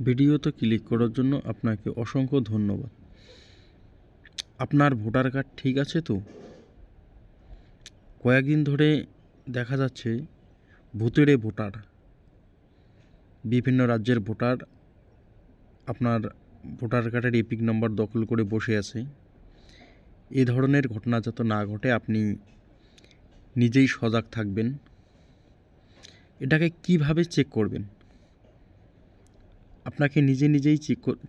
ভিডিওতে ক্লিক করার জন্য আপনাকে অসংখ্য ধন্যবাদ। আপনার ভোটার কার্ড ঠিক আছে তো? কয়েকদিন ধরে দেখা যাচ্ছে ভূতেরে ভোটার, বিভিন্ন রাজ্যের ভোটার আপনার ভোটার কার্ডের এপিক নম্বর দখল করে বসে আছে। এ ধরনের ঘটনা যাতে না ঘটে আপনি নিজেই সজাগ থাকবেন। এটাকে কিভাবে চেক করবেন? আপনাকে নিজেই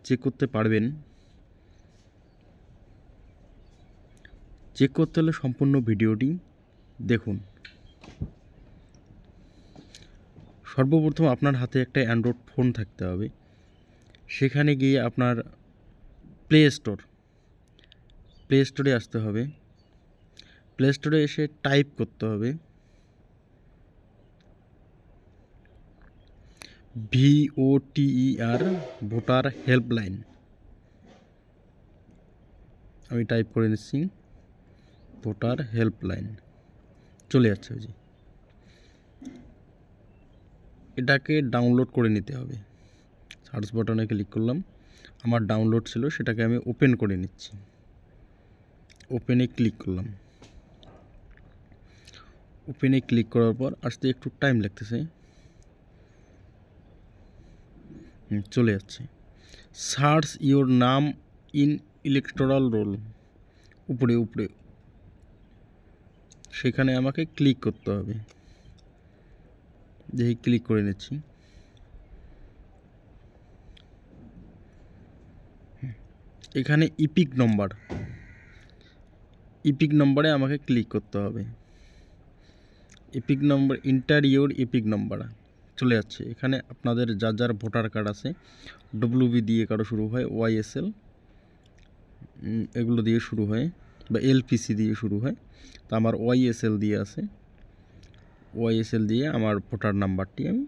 চেক করতে পারবেন। চেক করতে হলে সম্পূর্ণ ভিডিওটি দেখুন। সর্বপ্রথম আপনার হাতে একটা অ্যান্ড্রয়েড ফোন থাকতে হবে। সেখানে গিয়ে আপনার প্লে স্টোরে আসতে হবে। প্লে স্টোরে এসে টাইপ করতে হবে VOTER ভোটার হেল্পলাইন। আমি টাইপ করে নিচ্ছি ভোটার হেল্পলাইন, চলে যাচ্ছে। ওই যে এটাকে ডাউনলোড করে নিতে হবে। সার্চ বাটনে ক্লিক করলাম, আমার ডাউনলোড ছিল, সেটাকে আমি ওপেন করে নিচ্ছি। ওপেনে ক্লিক করলাম। ওপেনে ক্লিক করার পর আসতে একটু টাইম লাগতেছে। চলে যাচ্ছে। সার্চ ইওর নাম ইন ইলেকটোরাল রোল, উপরে সেখানে আমাকে ক্লিক করতে হবে। দেখি ক্লিক করে নিচ্ছি। এখানে ইপিক নম্বরে আমাকে ক্লিক করতে হবে। Epic number, inter your epic নম্বর চলে যাচ্ছে। এখানে আপনাদের যার ভোটার কার্ড আছে, WB দিয়ে কারো শুরু হয়, YSL এগুলো দিয়ে শুরু হয়, বা LPC দিয়ে শুরু হয়। তা আমার YSL দিয়ে আছে। YSL দিয়ে আমার ভোটার নাম্বারটি আমি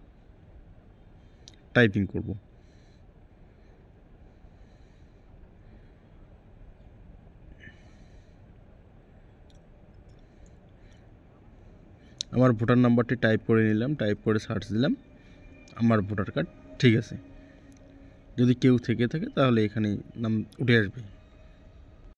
টাইপিং করব। আমার ভোটার নাম্বারটি টাইপ করে নিলাম, টাইপ করে সার্চ দিলাম। আমার ভোটার কার্ড ঠিক আছে। যদি কেউ থেকে থাকে তাহলে এখানে নাম উঠে আসবে।